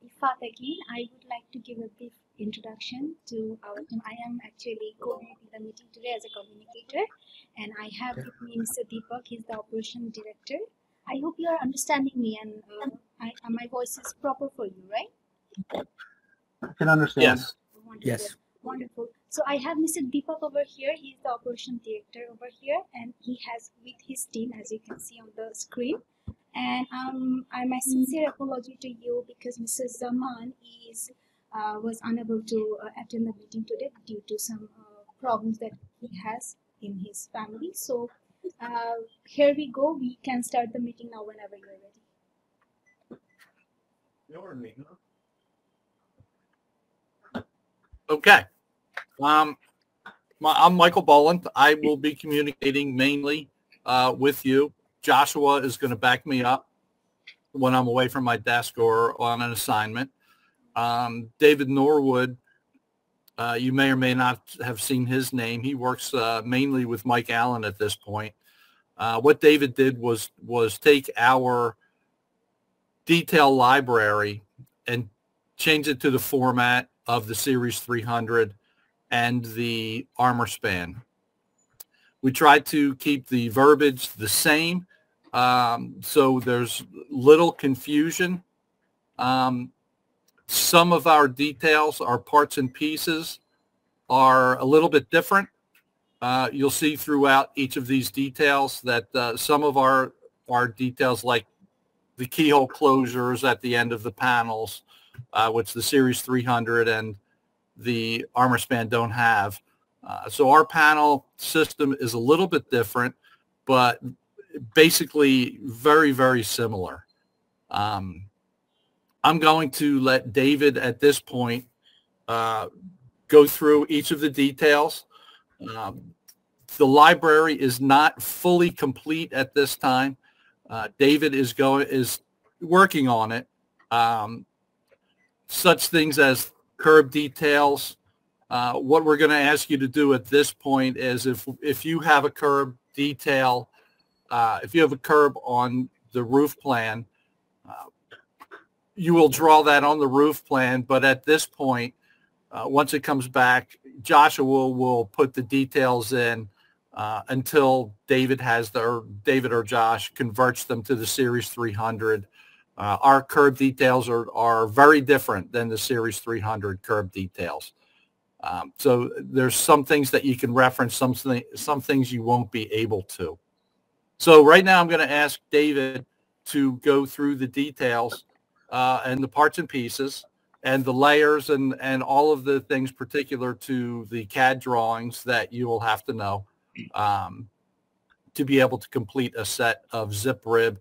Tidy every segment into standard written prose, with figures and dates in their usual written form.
Ifat again. I would like to give a brief introduction to our team. I am actually coordinating the meeting today as a communicator, and I have with me Mr. Deepak. He's the operation director. I hope you are understanding me, and my voice is proper for you, right? I can understand. Yes. Wonderful. Yes. Wonderful. So I have Mr. Deepak over here. He's the operation director over here, and he has with his team, as you can see on the screen. And my sincere apology to you because Mr. Zaman was unable to attend the meeting today due to some problems that he has in his family. So here we go. We can start the meeting now whenever you're ready. Okay. I'm Michael Boland. I will be communicating mainly with you. Joshua is going to back me up when I'm away from my desk or on an assignment. David Norwood, you may or may not have seen his name. He works mainly with Mike Allen at this point. What David did was take our detail library and change it to the format of the Series 300 and the Armor Span. We tried to keep the verbiage the same, so there's little confusion. Some of our details, our parts and pieces, are a little bit different. You'll see throughout each of these details that some of our details, like the keyhole closures at the end of the panels, which the Series 300 and the Armor Span don't have. So our panel system is a little bit different, but basically very, very similar. I'm going to let David at this point go through each of the details. The library is not fully complete at this time. David is working on it. Such things as curb details. What we're going to ask you to do at this point is if you have a curb detail, if you have a curb on the roof plan, you will draw that on the roof plan. But at this point, once it comes back, Joshua will put the details in until David or Josh converts them to the Series 300. Our curb details are very different than the Series 300 curb details. So there's some things that you can reference, some things you won't be able to. So right now I'm going to ask David to go through the details and the parts and pieces and the layers and all of the things particular to the CAD drawings that you will have to know to be able to complete a set of zip rib.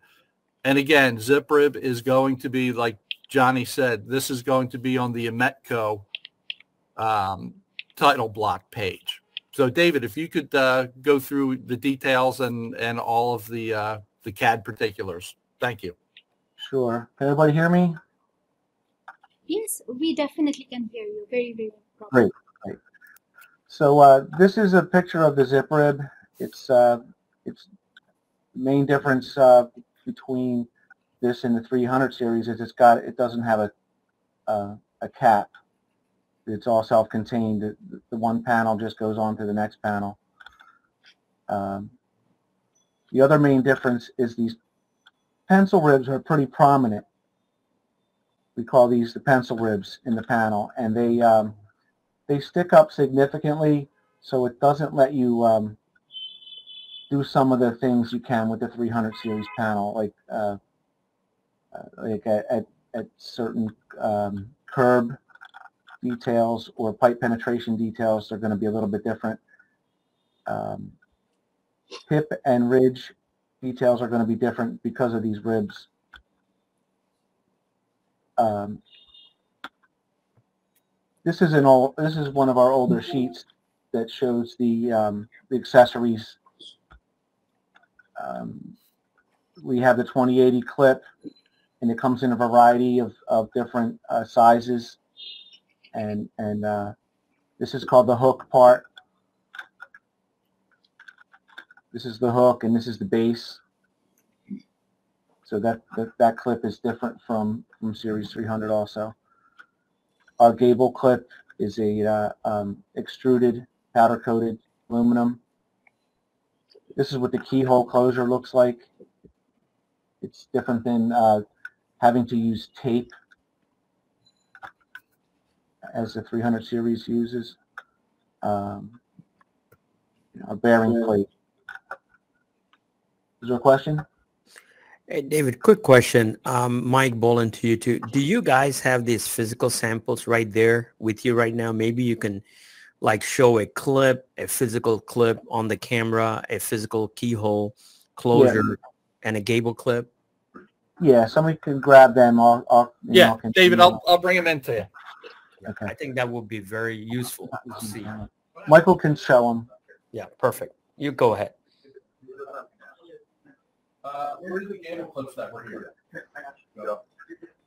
And again, zip rib is going to be, like Johnny said, this is going to be on the Emetco title block page. So David, if you could go through the details and all of the CAD particulars. Thank you. Sure. Can everybody hear me? Yes, we definitely can hear you. Very, very proper. Great. So this is a picture of the zip rib. It's the main difference between this and the 300 series is it doesn't have a cap. It's all self-contained. The one panel just goes on to the next panel. The other main difference is these pencil ribs are pretty prominent. We call these the pencil ribs in the panel, and they stick up significantly, so it doesn't let you do some of the things you can with the 300 series panel, like at certain curb details or pipe penetration details. They're going to be a little bit different. Hip and ridge details are going to be different because of these ribs. This is one of our older sheets that shows the accessories. We have the 2080 clip, and it comes in a variety of different sizes. And this is called the hook part. This is the hook, and this is the base. So that clip is different from Series 300 also. Our gable clip is a extruded powder-coated aluminum. This is what the keyhole closure looks like. It's different than having to use tape as the 300 series uses. A bearing plate. Is there a question? Hey, David, quick question. Mike Boland to you too. Do you guys have these physical samples right there with you right now? Maybe you can like show a clip, a physical clip on the camera, a physical keyhole closure, and a gable clip. Yeah, somebody can grab them. I'll David, I'll bring them in to you. Okay. I think that would be very useful to see. Michael can show them. Yeah, perfect. You go ahead. Where's the gable clips that were here?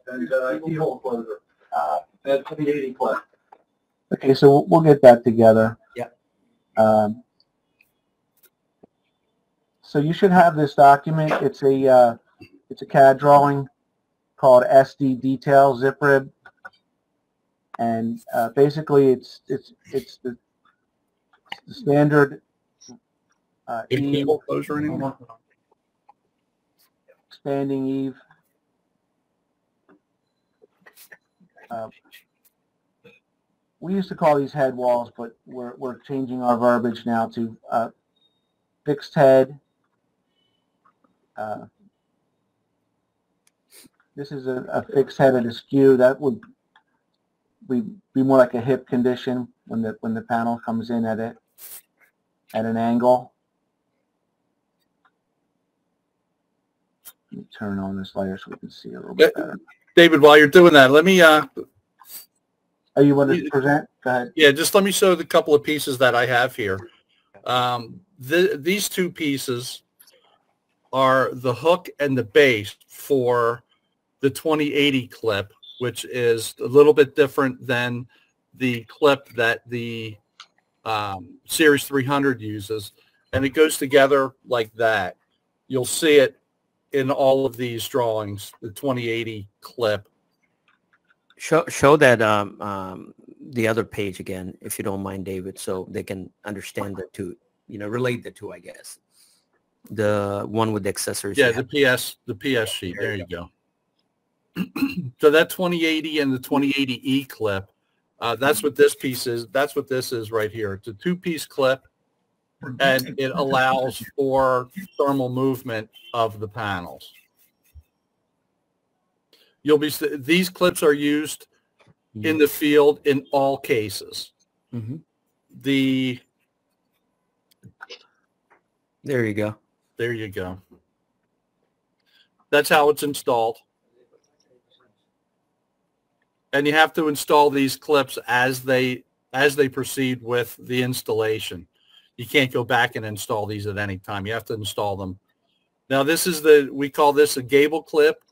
And keyhole closure. That's the 80 clip. Okay, so we'll get that together. Yeah. So you should have this document. It's a CAD drawing called SD Detail Zip Rib, and basically it's the standard Cable closure anymore? expanding eave. We used to call these head walls, but we're changing our verbiage now to fixed head. This is a fixed head at a skew. That would be more like a hip condition when the panel comes in at an angle. Let me turn on this layer so we can see a little bit better. David, while you're doing that, let me Are you want to present? Go ahead. yeah, just let me show the couple of pieces that I have here. These two pieces are the hook and the base for the 2080 clip, which is a little bit different than the clip that the Series 300 uses, and it goes together like that. You'll see it in all of these drawings, the 2080 clip. Show that the other page again, if you don't mind, David, so they can understand the two, relate the two, I guess. The one with the accessories. Yeah, the PS sheet. There you go. So that 2080 and the 2080E clip, that's what this piece is. That's what this is right here. It's a two-piece clip, and it allows for thermal movement of the panels. These clips are used in the field in all cases. Mm-hmm. There you go. There you go. That's how it's installed. And you have to install these clips as they proceed with the installation. You can't go back and install these at any time. You have to install them. Now this is we call this a gable clip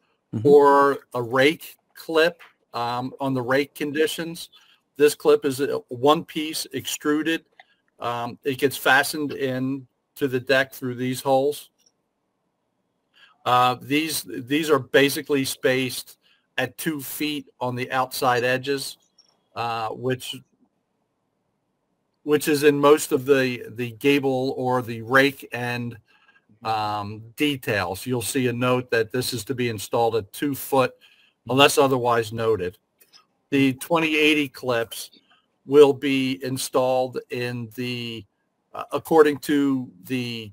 or a rake clip on the rake conditions. This clip is a one-piece extruded. It gets fastened in to the deck through these holes. These are basically spaced at 2 feet on the outside edges, which is in most of the gable or the rake end details. You'll see a note that this is to be installed at 2 foot unless otherwise noted. The 2080 clips will be installed in the according to the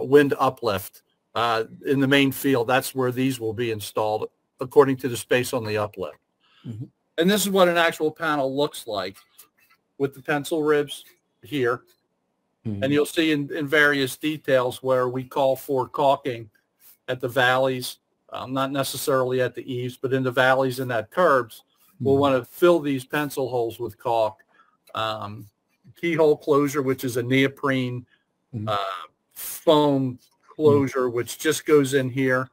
wind uplift in the main field. That's where these will be installed according to the space on the uplift. And this is what an actual panel looks like with the pencil ribs here. And you'll see in various details where we call for caulking at the valleys, not necessarily at the eaves, but in the valleys and at curbs. We'll want to fill these pencil holes with caulk. Keyhole closure, which is a neoprene foam closure, which just goes in here,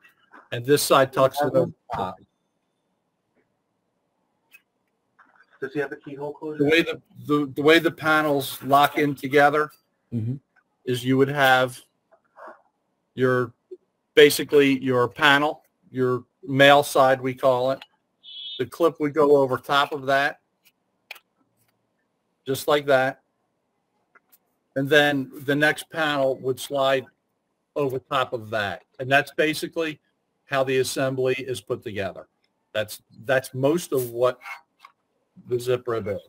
and this side tucks it over top. Does he have a keyhole closure? The way the panels lock in together is you would have basically your panel, your male side, we call it. The clip would go over top of that, just like that. And then the next panel would slide over top of that. And that's basically how the assembly is put together. That's most of what the zip rib is.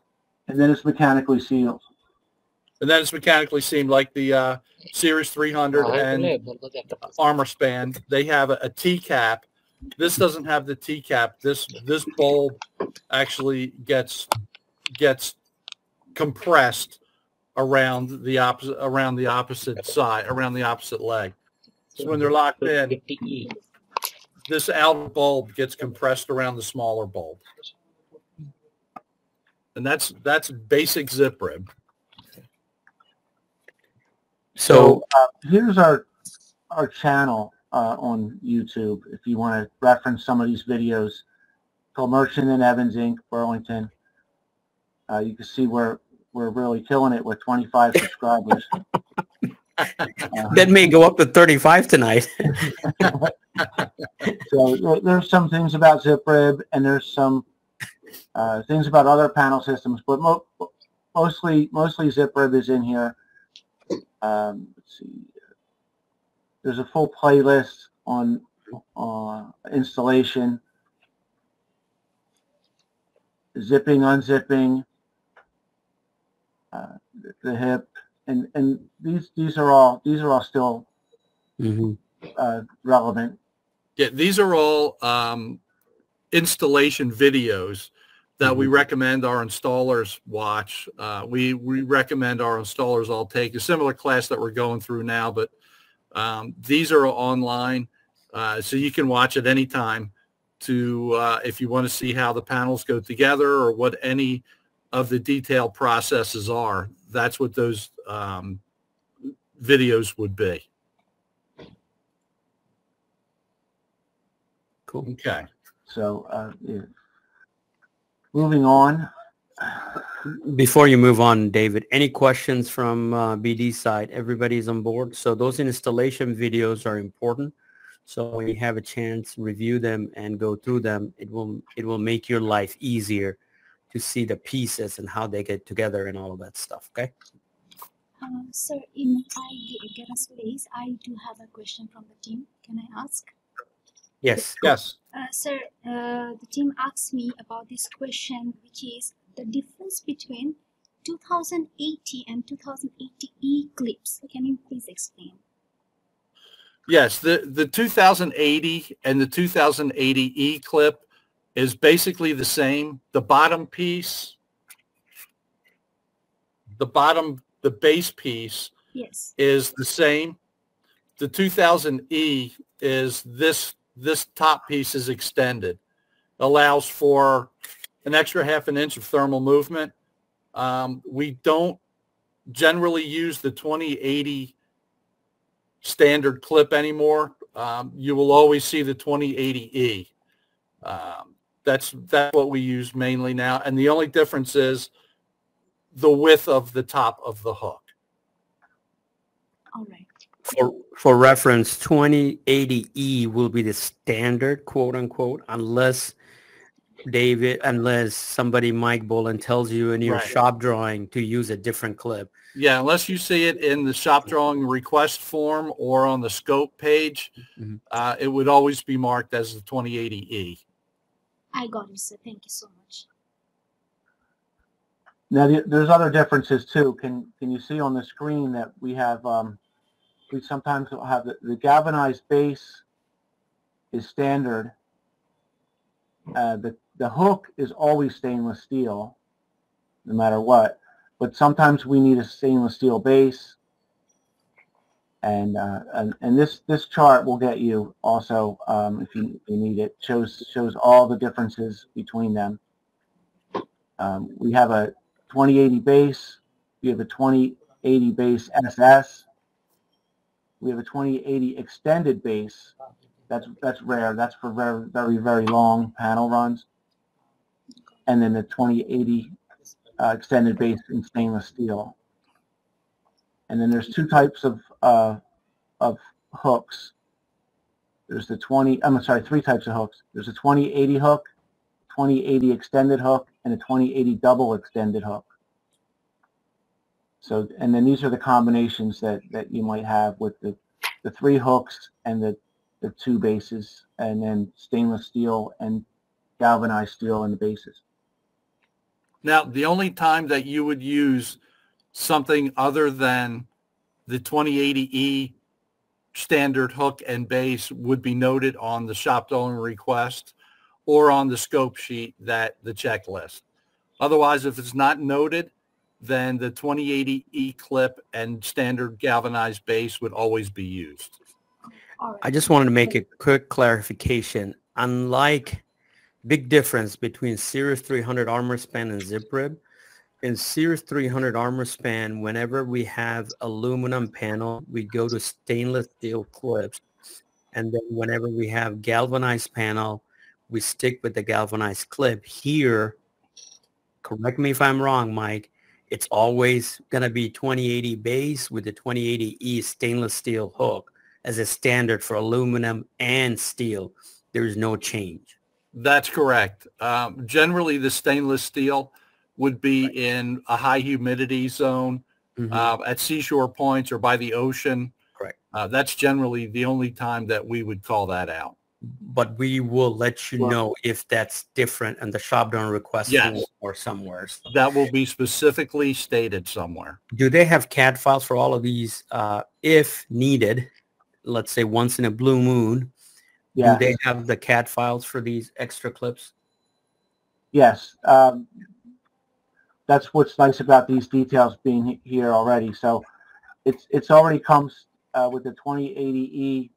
And then it's mechanically sealed. And then it's mechanically seamed like the Series 300 and Armor Span. They have a T-cap. This doesn't have the T-cap. This bulb actually gets compressed around the opposite side, around the opposite leg. So when they're locked in, this outer bulb gets compressed around the smaller bulb. And that's basic zip rib. So here's our channel on YouTube. If you want to reference some of these videos, called Merchant and Evans Inc. Burlington. You can see we're really killing it with 25 subscribers. That may go up to 35 tonight. So there's some things about zip rib, and there's some things about other panel systems, but mostly zip rib is in here. Let's see. There's a full playlist on installation, zipping, unzipping, the hip, and these are all still relevant. Yeah, these are all installation videos that we recommend our installers watch. We recommend our installers all take a similar class that we're going through now, but these are online, so you can watch at any time to if you want to see how the panels go together or what any of the detailed processes are. That's what those videos would be. Cool. Okay. So yeah. Moving on. Before you move on, David, any questions from BD side? Everybody's on board. So those installation videos are important. So when you have a chance, review them and go through them. It will make your life easier to see the pieces and how they get together and all of that stuff. Okay. Sir, if I get a space, I do have a question from the team. Can I ask? Yes. Yes. Sir, the team asked me about this question, which is the difference between 2080 and 2080E clips. Can you please explain? Yes, the 2080 and the 2080E clip is basically the same. The bottom piece, the base piece, yes, is the same. The 2000E is this top piece is extended, allows for an extra ½ inch of thermal movement. We don't generally use the 2080 standard clip anymore. You will always see the 2080E. That's what we use mainly now. And the only difference is the width of the top of the hook. all right. For reference, 2080E will be the standard, quote unquote, unless somebody, Mike Boland, tells you in your shop drawing to use a different clip. Yeah, unless you see it in the shop drawing request form or on the scope page, it would always be marked as the 2080E. I got it, sir. Thank you so much. Now there's other differences too. Can you see on the screen that we have? We sometimes have the galvanized base is standard. The hook is always stainless steel, no matter what. But sometimes we need a stainless steel base, and this chart will get you also if you need it. Shows all the differences between them. We have a 2080 base. We have a 2080 base SS. We have a 2080 extended base. That's rare. That's for very, very, very long panel runs. And then the 2080 extended base in stainless steel. And then there's two types of hooks. There's the 20, I'm sorry, 3 types of hooks. There's a 2080 hook, 2080 extended hook, and a 2080 double extended hook. So, and then these are the combinations that you might have with the 3 hooks and the 2 bases, and then stainless steel and galvanized steel in the bases. Now, the only time that you would use something other than the 2080E standard hook and base would be noted on the shop owner request or on the scope sheet, that the checklist. Otherwise, if it's not noted, then the 2080E clip and standard galvanized base would always be used. All right. I just wanted to make a quick clarification. Unlike, big difference between Series 300 armor span and zip rib. In Series 300 armor span, whenever we have aluminum panel, we go to stainless steel clips. And then whenever we have galvanized panel, we stick with the galvanized clip. Here, correct me if I'm wrong, Mike, it's always going to be 2080 base with the 2080E stainless steel hook as a standard for aluminum and steel. There's no change. That's correct. Generally, the stainless steel would be in a high humidity zone at seashore points or by the ocean. Correct. That's generally the only time that we would call that out. But we will let you know if that's different and the shop don't request Yes. or somewhere. So That will be specifically stated somewhere. do they have CAD files for all of these if needed? Let's say once in a blue moon. Yeah. Do they have the CAD files for these extra clips? Yes. That's what's nice about these details being here already. So it's already comes with the 2080E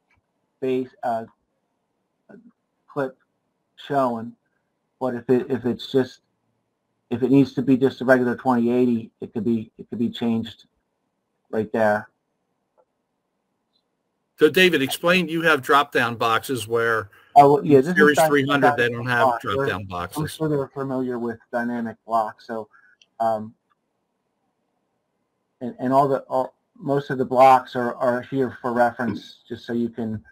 base clip showing, but if it needs to be just a regular 2080, it could be changed right there. So, David, explain. You have drop-down boxes where Oh yeah, this Series is 300 they don't have block. drop-down I'm boxes. sure they're familiar with dynamic block. So, and most of the blocks are here for reference, just so you can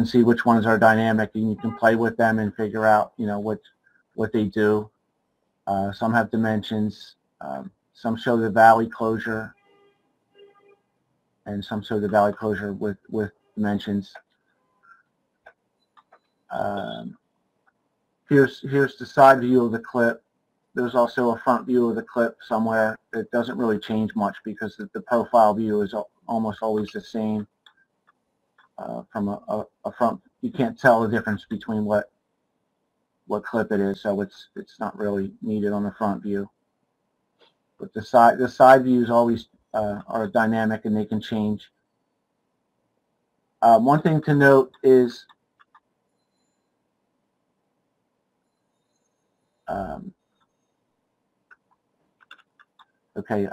see which ones are dynamic, and you can play with them and figure out, what they do. Some have dimensions, some show the valley closure, and some show the valley closure with dimensions. Here's the side view of the clip. There's also a front view of the clip somewhere. It doesn't really change much because the profile view is almost always the same. From a front, you can't tell the difference between what clip it is, so it's not really needed on the front view. But the side views always are dynamic, and they can change. One thing to note is okay,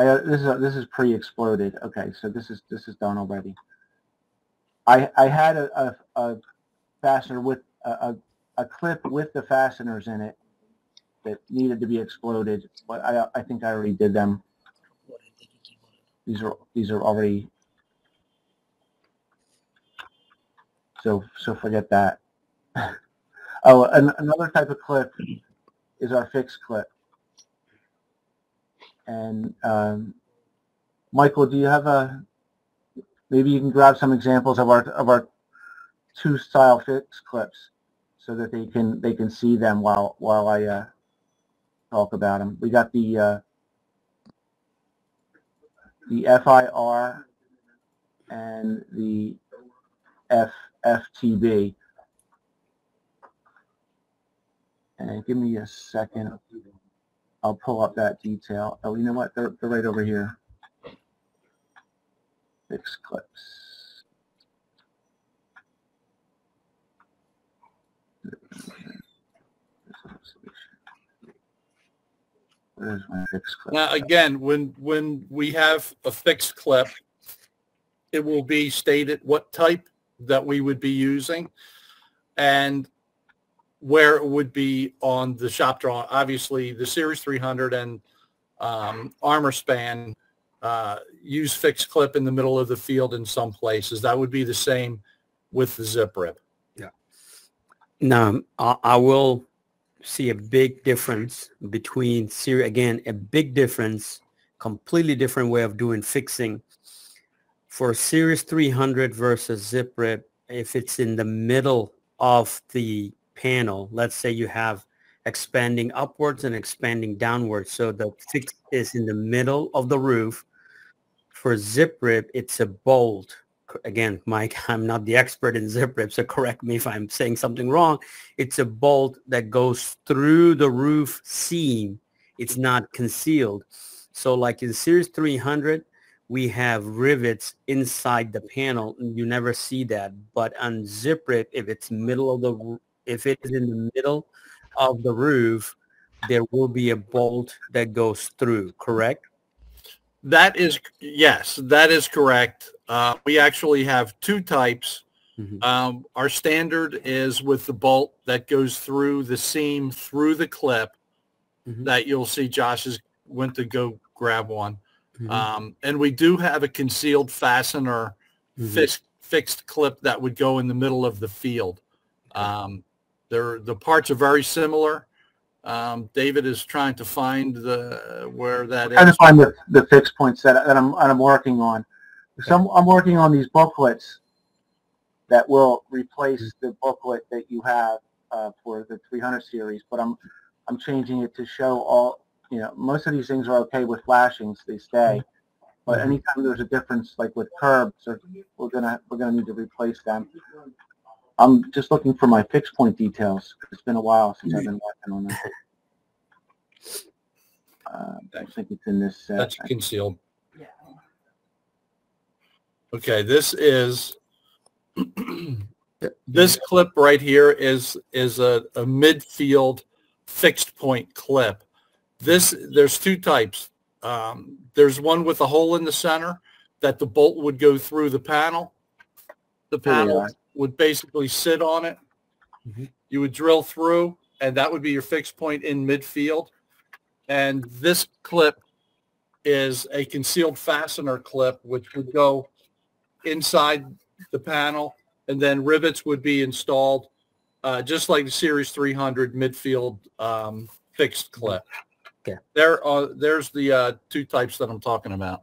this is pre-exploded. Okay, so this is done already. I had a fastener with a clip with the fasteners in it that needed to be exploded, but I think I already did them. These are already, so forget that. Oh, another type of clip is our fixed clip. And Michael, do you have maybe you can grab some examples of our 2 style fixed clips so that they can see them while I talk about them. We got the FIR and the FTB. And give me a second. I'll pull up that detail. Oh, you know what? They're right over here. Fixed clips. Where's my fixed clip? Now, again, when we have a fixed clip, it will be stated what type that we would be using and where it would be on the shop drawing. Obviously, the Series 300 and armor span use fixed clip in the middle of the field in some places. That would be the same with the zip rib. Now, I will see a big difference between again, a big difference, completely different way of doing fixing for Series 300 versus zip rib. If it's in the middle of the panel, let's say you have expanding upwards and expanding downwards, so the fix is in the middle of the roof. For zip rib, it's a bolt. Again, Mike, I'm not the expert in zip rib, so correct me if I'm saying something wrong. It's a bolt that goes through the roof seam. It's not concealed. So like in Series 300, we have rivets inside the panel, and you never see that. But on zip rib, if it is in the middle of the roof, there will be a bolt that goes through, correct? Yes, that is correct. We actually have two types. Mm-hmm. Our standard is with the bolt that goes through the seam, through the clip, Mm-hmm. that you'll see Josh went to go grab one. Mm-hmm. And we do have a concealed fastener Mm-hmm. fixed clip that would go in the middle of the field. The parts are very similar. David is trying to find where that is. Trying to find the fixed points that I'm working on. So I'm working on these booklets that will replace the booklet that you have for the 300 series, but I'm changing it to show all. Most of these things are okay with flashings; they stay. But anytime there's a difference, like with curbs, we're gonna need to replace them. I'm just looking for my fixed point details. It's been a while since I've been working on them. I think it's in this set. That's concealed. Okay, this is this clip right here is a midfield fixed point clip. There's two types. There's one with a hole in the center that the bolt would go through the panel. The panel would basically sit on it. Mm-hmm. You would drill through, and that would be your fixed point in midfield. And this clip is a concealed fastener clip, which would go inside the panel, and then rivets would be installed, just like the Series 300 midfield fixed clip. Okay. There's the two types that I'm talking about.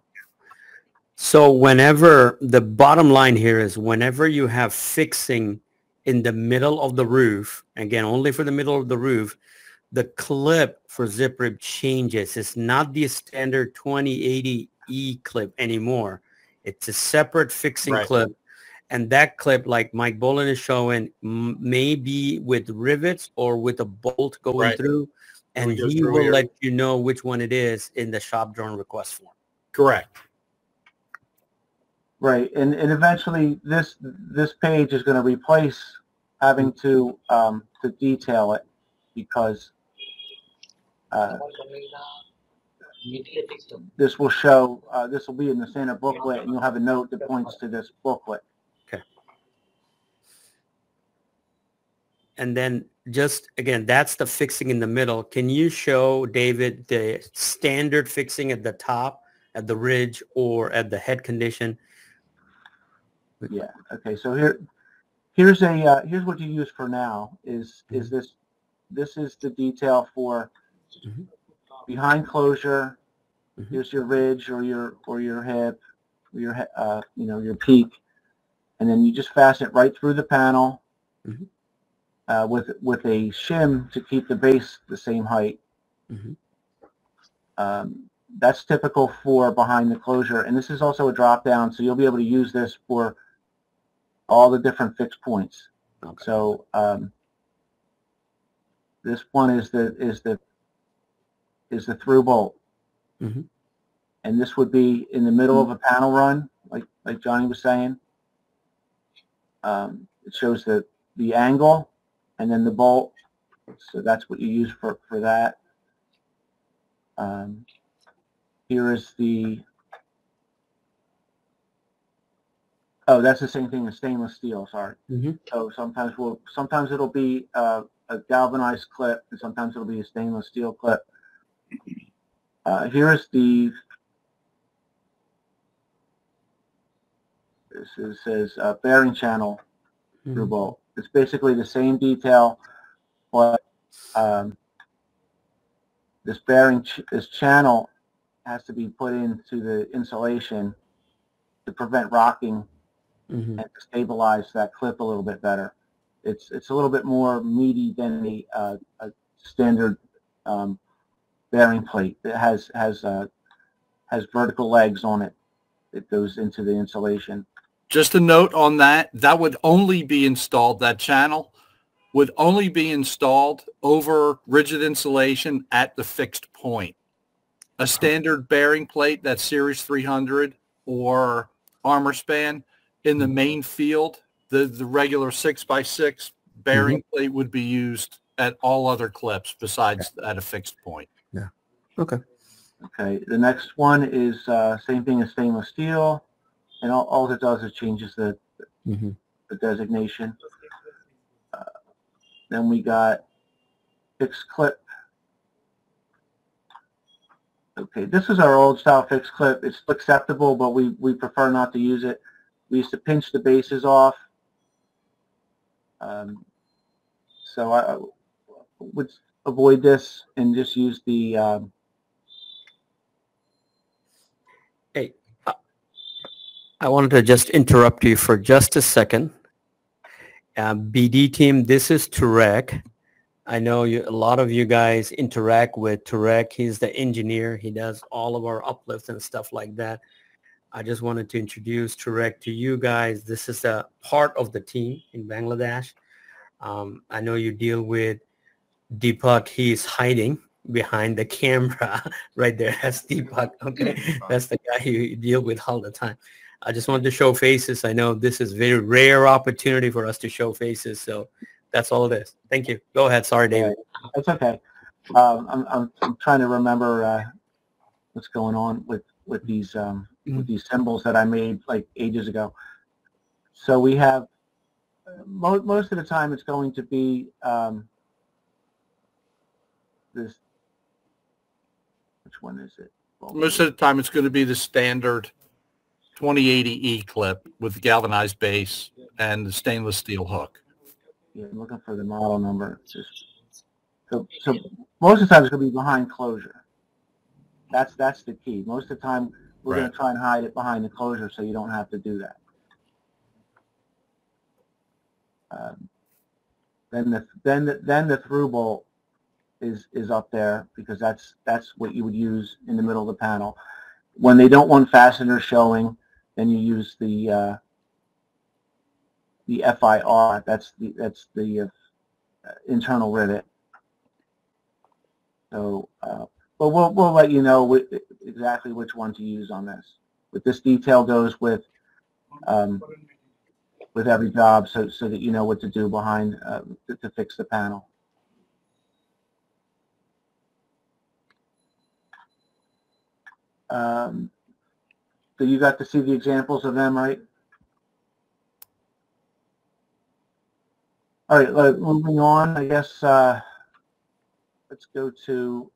So whenever, the bottom line here is whenever you have fixing in the middle of the roof, again, only for the middle of the roof, the clip for zip rib changes. It's not the standard 2080E clip anymore. It's a separate fixing clip. And that clip, like Mike Boland is showing, may be with rivets or with a bolt going through. And he will let you know which one it is in the shop drawing request form. Correct. Right, and eventually this page is going to replace having to detail it, because this will show, this will be in the standard booklet, and you'll have a note that points to this booklet. Okay. And then just, again, that's the fixing in the middle. Can you show, David, the standard fixing at the top, at the ridge, or at the head condition? Yeah. Okay. So here's what you use for now. Is this is the detail for behind closure. Here's your ridge or your hip, or your your peak, and then you just fasten it right through the panel with a shim to keep the base the same height. That's typical for behind the closure, and this is also a drop down, so you'll be able to use this for all the different fixed points. Okay. So this one is the through bolt, and this would be in the middle of a panel run, like Johnny was saying. It shows the angle and then the bolt, so that's what you use for that. Here is the that's the same thing as stainless steel. Sorry. So sometimes it'll be a galvanized clip, and sometimes it'll be a stainless steel clip. Here's this says bearing channel through bolt. It's basically the same detail, but this bearing, this channel has to be put into the insulation to prevent rocking and to stabilize that clip a little bit better. It's a little bit more meaty than a standard bearing plate. It has vertical legs on it. It goes into the insulation. Just a note on that, that would only be installed, that channel would only be installed over rigid insulation at the fixed point. A standard bearing plate, that Series 300 or Armor Span, in the main field, the regular 6x6 bearing plate would be used at all other clips besides at a fixed point. Yeah. Okay. Okay. The next one is same thing as stainless steel, and all it does is changes the designation. Then we got fixed clip. Okay, this is our old style fixed clip. It's acceptable, but we prefer not to use it. We used to pinch the bases off. So I would avoid this and just use the Hey, I wanted to just interrupt you for just a second. BD team, this is Turek. I know a lot of you guys interact with Turek. He's the engineer. He does all of our uplifts and stuff like that. I just wanted to introduce Turek to you guys. This is a part of the team in Bangladesh. I know you deal with Deepak. He's hiding behind the camera right there. That's Deepak. Okay, that's the guy you deal with all the time. I just wanted to show faces. I know this is very rare opportunity for us to show faces, so that's all it is. Thank you. Go ahead. Sorry, David. That's okay. I'm trying to remember what's going on with these symbols that I made like ages ago. So we have most of the time it's going to be this. Which one is it? Most of the time it's going to be the standard 2080E clip with the galvanized base and the stainless steel hook. Yeah, I'm looking for the model number. It's just, so most of the time it's going to be behind closure. That's the key. Most of the time we're going to try and hide it behind the closure so you don't have to do that. Then the through bolt is up there because that's what you would use in the middle of the panel. When they don't want fasteners showing, then you use the FIR. That's the internal rivet. So, but we'll let you know exactly which one to use on this. But this detail goes with every job, so that you know what to do behind to fix the panel. So you got to see the examples of them, right? All right, moving on, I guess let's go to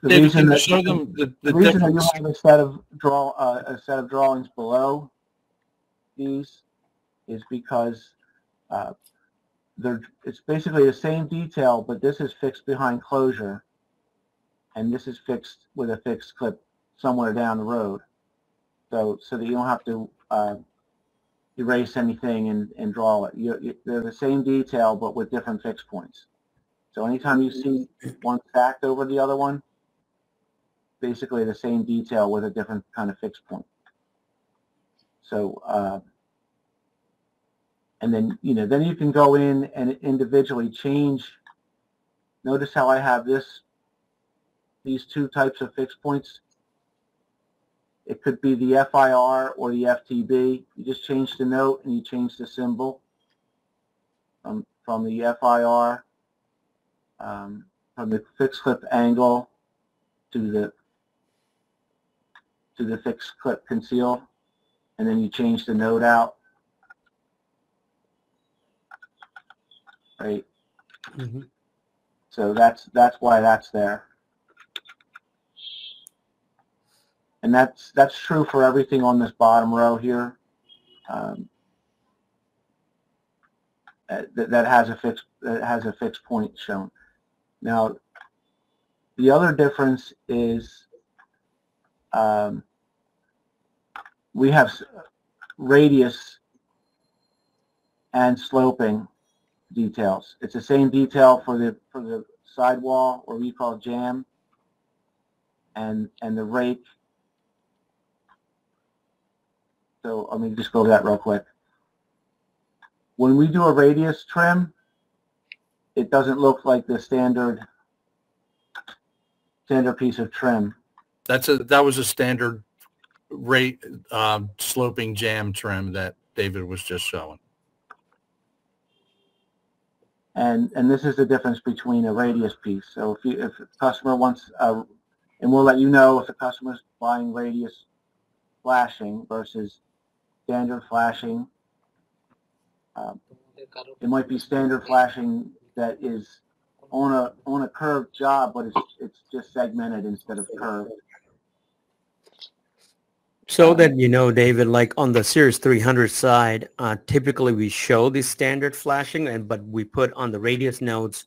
David, can you show them the reason that you difference? have a set of drawings below these is because it's basically the same detail, but this is fixed behind closure, and this is fixed with a fixed clip somewhere down the road, so that you don't have to erase anything and draw it. They're the same detail, but with different fixed points. So anytime you see one stacked over the other one, basically the same detail with a different kind of fixed point. So, and then, then you can go in and individually change. Notice how I have these two types of fixed points. It could be the FIR or the FTB. You just change the note and you change the symbol from the FIR, from the fixed clip angle to the fixed clip conceal, and then you change the note out. Right. So that's why that's there. And that's true for everything on this bottom row here. That has a fixed point shown. Now, the other difference is we have radius and sloping details. It's the same detail for the sidewall, or we call jam, and the rake. So let me just go over that real quick. When we do a radius trim, it doesn't look like the standard piece of trim. That was a standard rate sloping jam trim that David was just showing. And this is the difference between a radius piece. So if a customer wants, and we'll let you know if the customer's buying radius flashing versus standard flashing. It might be standard flashing that is on a curved job, but it's just segmented instead of curved. So that you know, David, like on the Series 300 side, typically we show the standard flashing, but we put on the radius notes,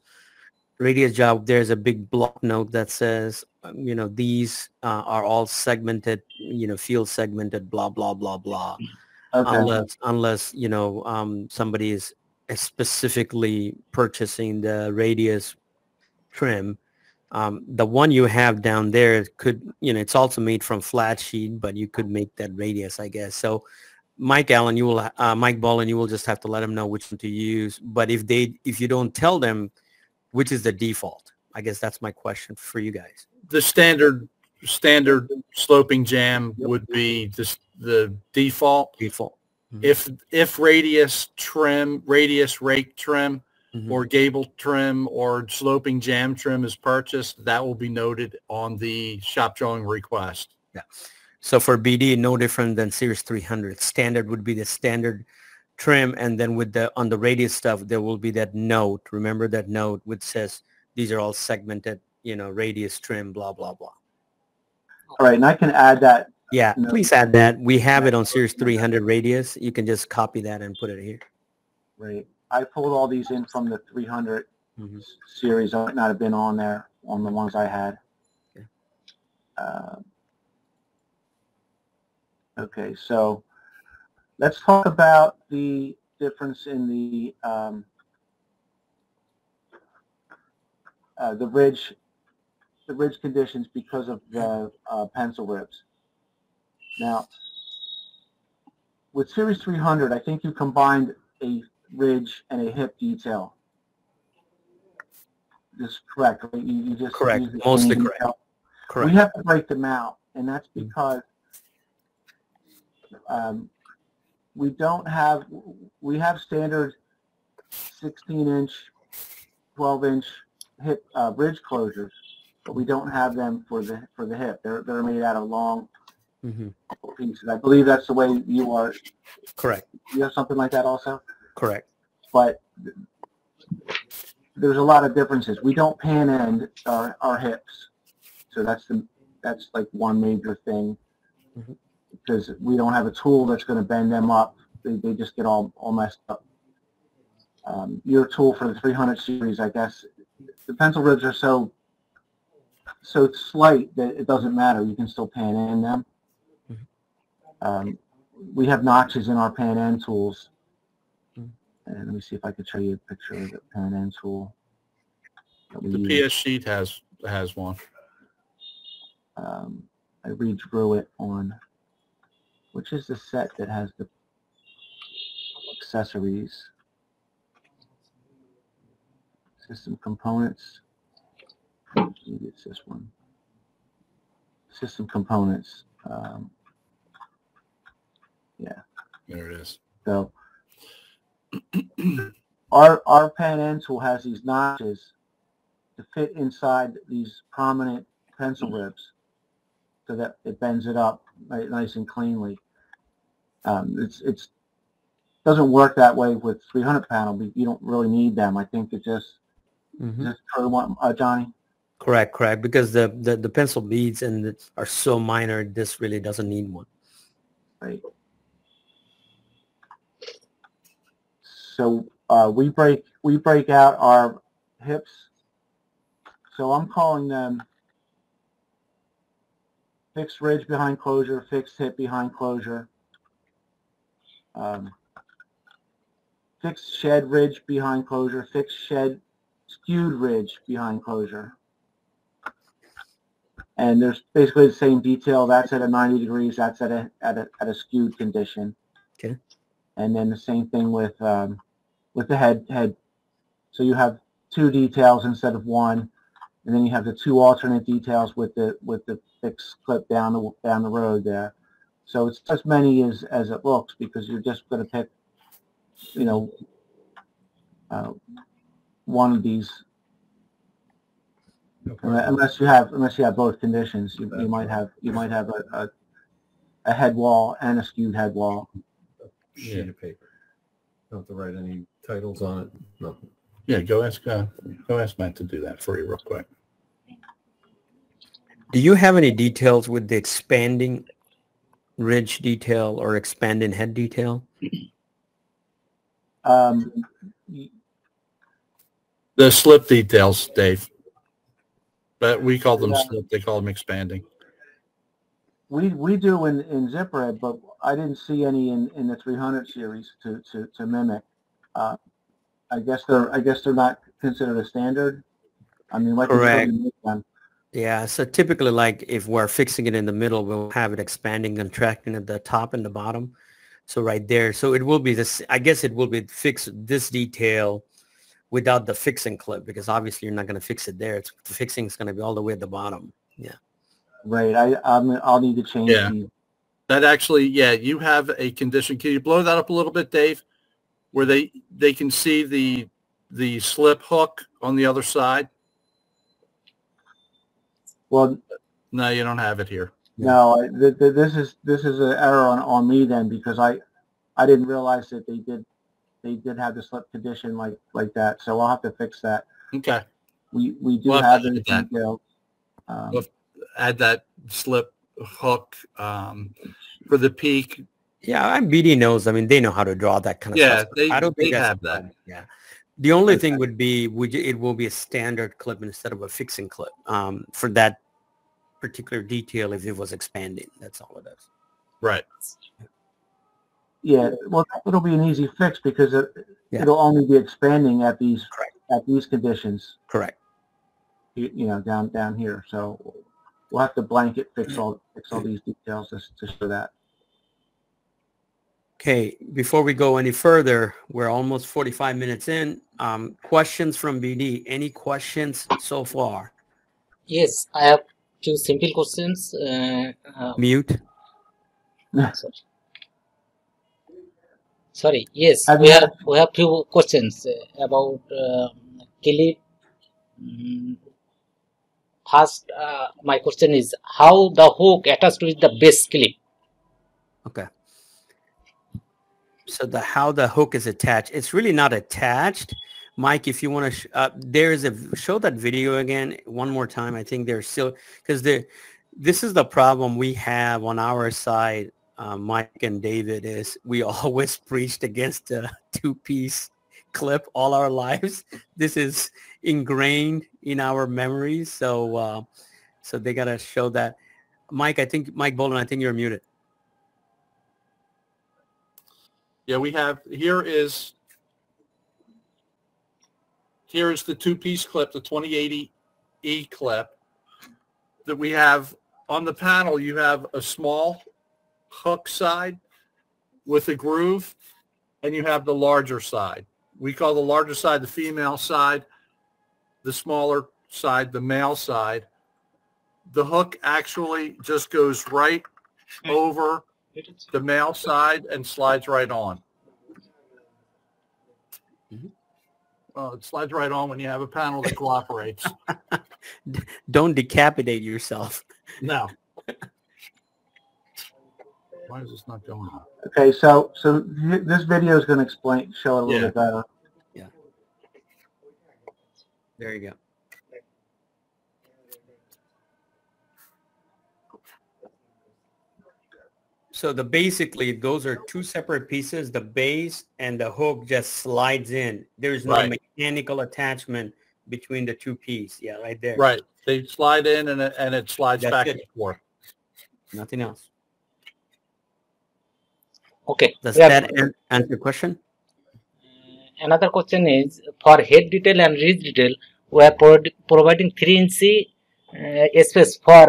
radius job, there's a big block note that says, you know, these are all segmented, you know, field segmented, blah, blah, blah, blah. Okay. Unless, you know, somebody is specifically purchasing the radius trim. The one you have down there could, you know, it's also made from flat sheet, but you could make that radius, I guess. So Mike Bollin, you will just have to let them know which one to use. But if you don't tell them which is the default, I guess that's my question for you guys. The standard sloping jam would be the default. Mm-hmm. If radius rake trim, mm-hmm. or gable trim or sloping jam trim is purchased, that will be noted on the shop drawing request. Yeah. So for BD, no different than Series 300. Standard would be the standard trim, and then on the radius stuff, there will be that note. Remember that note which says these are all segmented, you know, radius trim, blah, blah, blah. All right, and I can add that. Yeah, please add that. We have it on Series 300 radius. You can just copy that and put it here. Right. I pulled all these in from the 300 mm-hmm. series. I might not have been on there on the ones I had. Okay. Okay, so let's talk about the difference in the ridge conditions because of the pencil ribs. Now, with Series 300, I think you combined a ridge and a hip detail. This is correct, right? You just correct, mostly correct. Correct. We have to break them out, and that's because we have standard 16-inch, 12-inch hip ridge closures, but we don't have them for the hip. They're made out of long mm-hmm. pieces. I believe that's the way you are. Correct. You have something like that also? Correct. But there's a lot of differences. We don't pan end our hips, so that's like one major thing, mm-hmm. because we don't have a tool that's going to bend them up. They just get all messed up. Your tool for the 300 series, I guess, the pencil ribs are so slight that it doesn't matter. You can still pan end them. Mm-hmm. We have notches in our pan end tools. And let me see if I could show you a picture of the pan end tool. The PS sheet has one. I redrew it on, which is the set that has the accessories. System components. Maybe it's this one. System components. Yeah. There it is. So our pan end tool has these notches to fit inside these prominent pencil ribs so that it bends it up nice and cleanly. It doesn't work that way with 300 panel. You don't really need them. I think it just, mm-hmm. just Johnny? Correct, correct. Because the pencil beads are so minor, this really doesn't need one. Right. So we break out our hips. So I'm calling them fixed ridge behind closure, fixed hip behind closure, fixed shed ridge behind closure, fixed shed skewed ridge behind closure. And there's basically the same detail. That's at a 90 degrees. That's at a skewed condition. Okay. And then the same thing with the head. So you have two details instead of one, and then you have the two alternate details with the fixed clip down the road there. So it's as many as it looks, because you're just going to pick, you know, one of these. Unless you have both conditions, you might have a head wall and a skewed head wall. Sheet of paper. Don't have to write any titles on it. Nothing. Yeah, go ask Matt to do that for you real quick. Do you have any details with the expanding ridge detail or expanding head detail? The slip details, Dave. But we call them slip. They call them expanding. We do in ZipRed, but I didn't see any in the 300 series to mimic. I guess they're not considered a standard. I mean, like correct. Yeah. So typically, like if we're fixing it in the middle, we'll have it expanding, contracting at the top and the bottom. So right there. So it will be this. I guess it will be fixed this detail without the fixing clip, because obviously you're not going to fix it there. The fixing is going to be all the way at the bottom. Yeah. Right. I'll need to change. Yeah. That actually, yeah, you have a condition. Can you blow that up a little bit, Dave? Where they can see the slip hook on the other side? Well, no, you don't have it here. No, this is an error on me then, because I didn't realize that they did have the slip condition like that. So I'll have to fix that. Okay. We do have those details. We'll add that slip hook for the peak. Yeah, BD knows. I mean, they know how to draw that kind of stuff. Yeah, I don't think they have that. Yeah. The only thing would be, it will be a standard clip instead of a fixing clip for that particular detail if it was expanding. That's all it is. Right. Yeah, well, it'll be an easy fix because it'll only be expanding at these conditions. Correct. You know, down here. So we'll have to blanket fix all these details to show that. Okay, before we go any further, we're almost 45 minutes in. Questions from BD? Any questions so far? Yes, I have few simple questions. Mute. Sorry. Yes, we have few questions about clip. First, my question is how the hook attached with the base clip. Okay. So how the hook is attached, it's really not attached. Mike, if you want to, show that video again one more time. I think there's still, because this is the problem we have on our side, Mike and David, is we always preached against the two-piece clip all our lives. This is ingrained in our memories. So they got to show that. Mike Bolin, I think you're muted. Yeah, we have, here is the two-piece clip, the 2080E clip that we have on the panel. You have a small hook side with a groove, and you have the larger side. We call the larger side the female side, the smaller side the male side. The hook actually just goes right over the male side and slides right on. Well, it slides right on when you have a panel that cooperates. Don't decapitate yourself. No. Why is this not going on? Okay, so this video is going to show it a little bit better. Yeah. There you go. So basically those are two separate pieces. The base and the hook just slides in. There's no Right. mechanical attachment between the two pieces. Yeah, right there. Right. They slide in and it slides That's back it. and forth. Nothing else. Okay. Does We have, that answer your question? another question is for head detail and ridge detail, we are providing 3-inch space for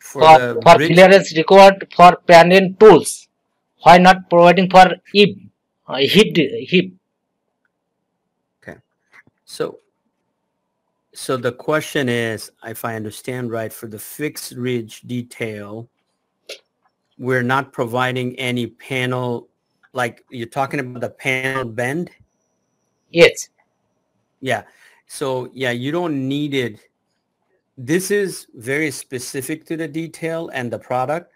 For the for ridge, clearance required for panel tools. Why not providing for hip? Hip. so the question is, if I understand right, for the fixed ridge detail, we're not providing any panel, like you're talking about the panel bend? Yes. Yeah. So yeah, you don't need it. This is very specific to the detail and the product.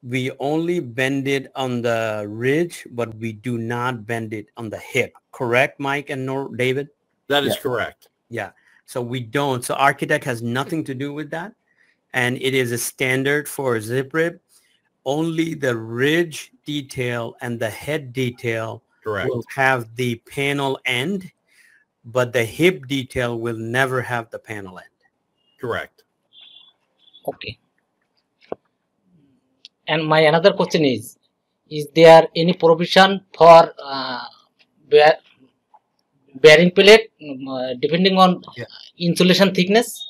We only bend it on the ridge, but we do not bend it on the hip. Correct, Mike and David? That is Yeah. correct. Yeah. So we don't. So Architect has nothing to do with that. And it is a standard for zip rib. Only the ridge detail and the head detail Correct. will have the panel end, but the hip detail will never have the panel end. Correct. Okay. And my another question is there any provision for bearing plate depending on insulation thickness?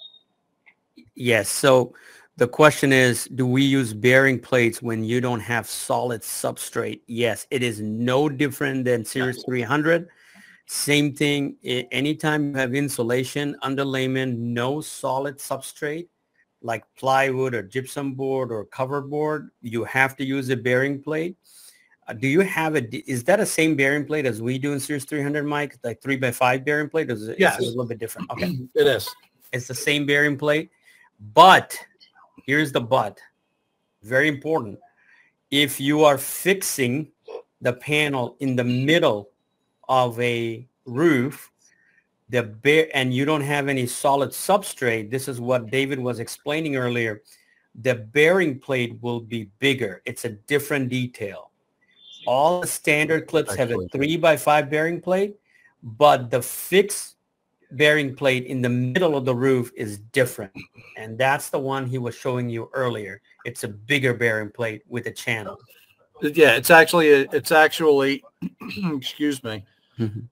Yes. So the question is, do we use bearing plates when you don't have solid substrate? Yes. It is no different than Series 300. Same thing. Anytime you have insulation, underlayment, no solid substrate like plywood or gypsum board or cover board, you have to use a bearing plate. Do you have is that a same bearing plate as we do in Series 300, Mike? Like 3x5 bearing plate? Or is it, Yes. it's a little bit different? Okay. It is. It's the same bearing plate, but here's the but. Very important. If you are fixing the panel in the middle of a roof, and you don't have any solid substrate, this is what David was explaining earlier, the bearing plate will be bigger. It's a different detail. All the standard clips have a 3x5 bearing plate, but the fixed bearing plate in the middle of the roof is different. And that's the one he was showing you earlier. It's a bigger bearing plate with a channel. Yeah, it's actually excuse me.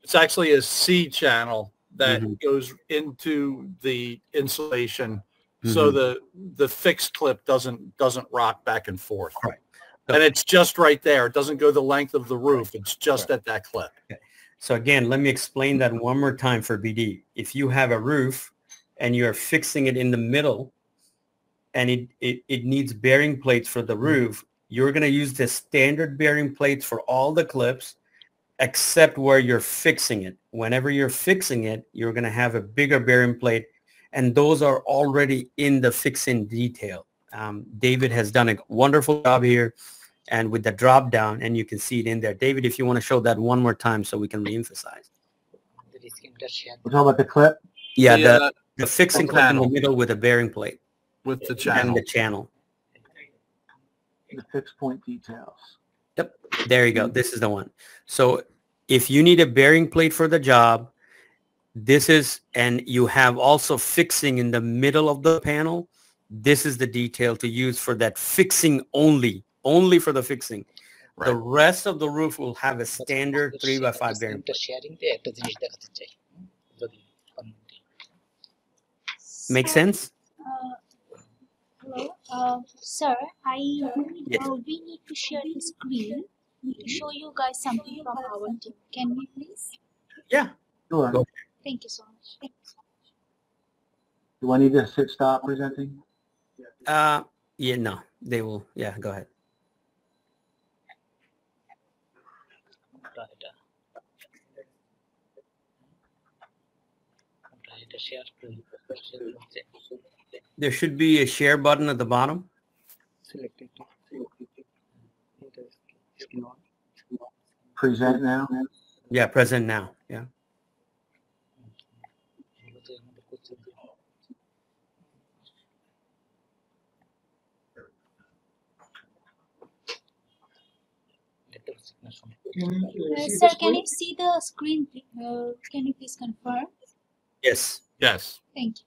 It's actually a C channel that goes into the insulation, so the fixed clip doesn't rock back and forth. Right. And it's just right there. It doesn't go the length of the roof. It's just at that clip. Okay. So again, let me explain that one more time for BD. If you have a roof and you're fixing it in the middle and it needs bearing plates for the roof, you're going to use the standard bearing plates for all the clips except where you're fixing it. Whenever you're fixing it, you're going to have a bigger bearing plate, and those are already in the fixing detail. David has done a wonderful job here, and with the drop down, and you can see it in there. David, if you want to show that one more time so we can reemphasize. We're talking about the clip? Yeah, the fixing clip in the panel. middle with a bearing plate. With the And channel. the channel. The fixed point details. Yep, there you go. This is the one. So if you need a bearing plate for the job, this is, and you have also fixing in the middle of the panel, this is the detail to use for that fixing only for the fixing. Right. The rest of the roof will have a standard 3x5 bearing plate. Make sense? Hello, sir. We need to share the screen to show you guys something from our team. Can we please? Yeah. Sure. Go. Thank you so much. Do I need to stop presenting? Yeah, no, they will. Yeah, go ahead. There should be a share button at the bottom. Present now? Yeah, present now. Yeah. Sir, can you see the screen? Can you please confirm? Yes. Yes. Thank you.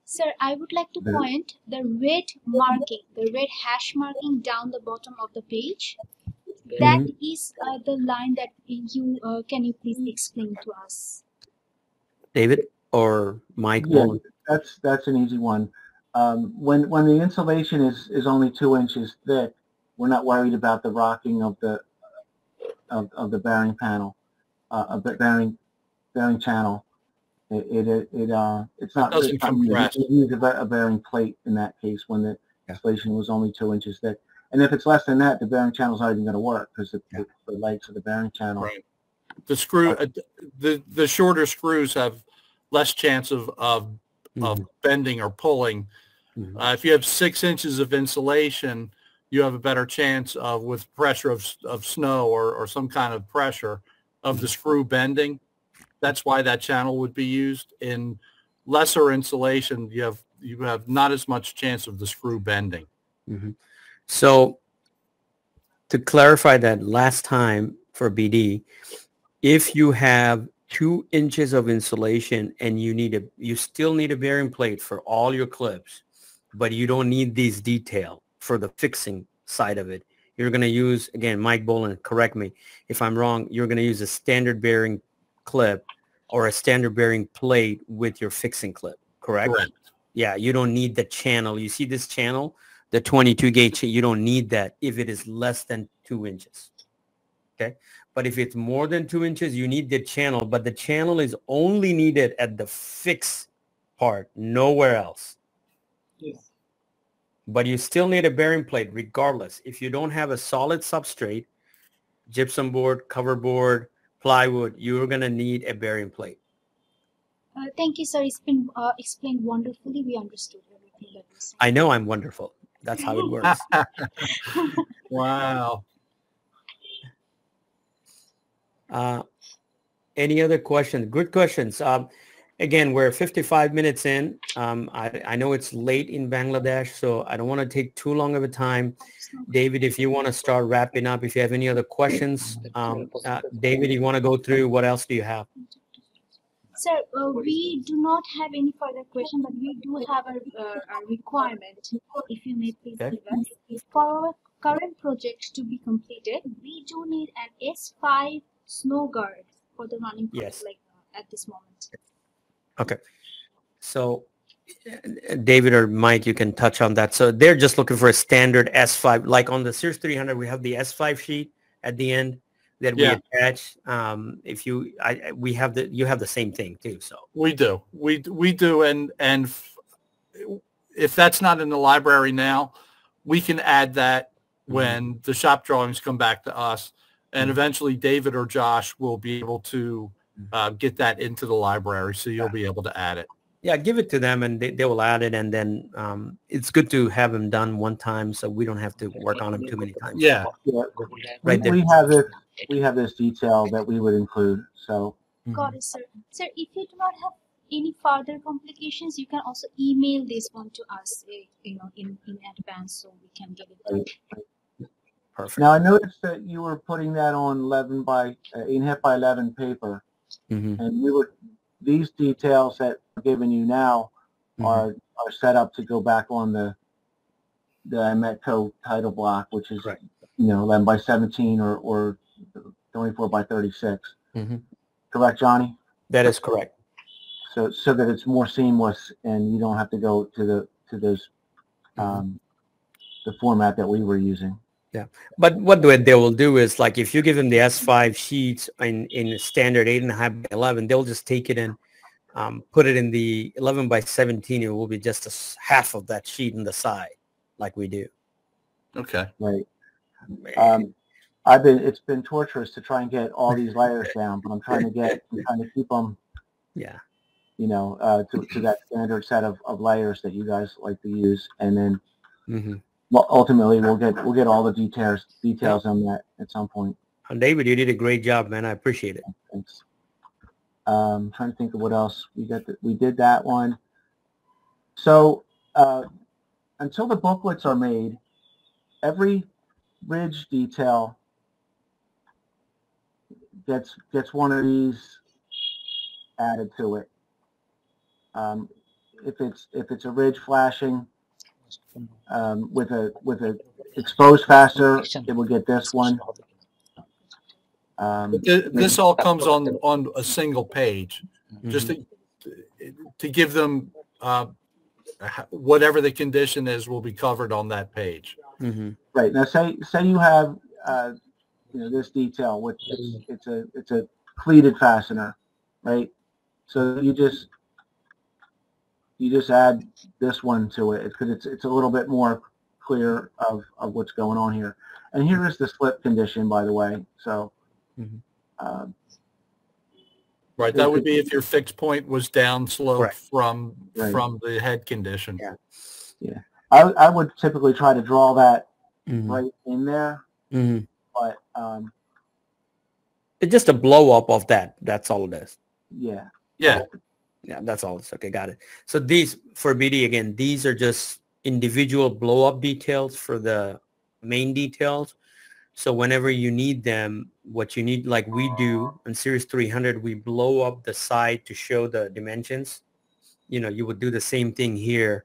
Sir, I would like to point the red marking, the red hash marking down the bottom of the page. That is the line that you can you please explain to us? David or Mike? Yeah, Boland? that's an easy one. When the insulation is only 2 inches thick, we're not worried about the rocking of the bearing panel, bearing channel. It's not. Doesn't compress. You need a bearing plate in that case when the insulation was only 2 inches thick. And if it's less than that, the bearing channel's not even going to work because the legs of the bearing channel. Right. The screw, the shorter screws have less chance of bending or pulling. If you have 6 inches of insulation, you have a better chance of, with pressure of snow or some kind of pressure, of the screw bending. That's why that channel would be used. In lesser insulation, you have not as much chance of the screw bending. So to clarify that last time for BD, if you have 2 inches of insulation and you still need a bearing plate for all your clips, but you don't need these detail for the fixing side of it, you're going to use, again, Mike Boland, correct me if I'm wrong, you're going to use a standard bearing clip or a standard bearing plate with your fixing clip, correct? Correct. Yeah, you don't need the channel. You see this channel, the 22 gauge, you don't need that if it is less than 2 inches. Okay. But if it's more than 2 inches, you need the channel, but the channel is only needed at the fix part, nowhere else. Yes. But you still need a bearing plate regardless. If you don't have a solid substrate, gypsum board, cover board, plywood, you're going to need a bearing plate. Thank you, sir. It's been explained wonderfully. We understood everything that you said. I know I'm wonderful. That's how it works. Wow. Any other questions? Good questions. Again, we're 55 minutes in. I know it's late in Bangladesh, so I don't want to take too long of a time. David, if you want to start wrapping up, if you have any other questions, David, you want to go through, what else do you have? Sir, we do not have any further question, but we do have a requirement, if you may please give us. For our current project to be completed, we do need an S5 snow guard for the running project, like at this moment. Okay. So David or Mike, you can touch on that. So they're just looking for a standard S5, like on the Series 300, we have the S5 sheet at the end that we attach. If you, we have you have the same thing too. So we do, and if that's not in the library now, we can add that when the shop drawings come back to us, and eventually David or Josh will be able to get that into the library, so you'll be able to add it. Yeah, give it to them and they will add it, and then it's good to have them done one time so we don't have to work on them too many times. Yeah. Right. We have this detail that we would include. So got it, sir. Sir, if you do not have any further complications, you can also email this one to us, in advance, so we can get it done. Perfect. Now I noticed that you were putting that on 8.5 by 11 paper, and these details that I'm giving you now are set up to go back on the Metco title block, which is 11 by 17 or 24 by 36. Correct, Johnny? That is correct. So that it's more seamless and you don't have to go to those the format that we were using. Yeah, but what they will do is, like, if you give them the S5 sheets in standard 8.5 by 11, they'll just take it and put it in the 11 by 17. It will be just half of that sheet in the side, like we do. Okay. Right. It's been torturous to try and get all these layers down, but I'm trying to keep them. Yeah. To that standard set of layers that you guys like to use, and then. Well, ultimately, we'll get all the details on that at some point. David, you did a great job, man. I appreciate it. Thanks. Trying to think of what else we got. We did that one. So until the booklets are made, every ridge detail gets one of these added to it. If it's a ridge flashing with a exposed faster, it will get this one. This all comes on a single page, just to give them whatever the condition is will be covered on that page. Right. Now, say you have this detail with it's a cleated fastener, right? So you just add this one to it because it's a little bit more clear of what's going on here. And here is the slip condition, by the way. So right, that would be if your fixed point was downslope Right. from the head condition. Yeah. I would typically try to draw that right in there, but it's just a blow up of that. That's all it is. yeah. Yeah, that's all. It's okay. Got it. So these for BD again, these are just individual blow up details for the main details. So whenever you need them, what you need, like we do on Series 300, we blow up the side to show the dimensions. You would do the same thing here.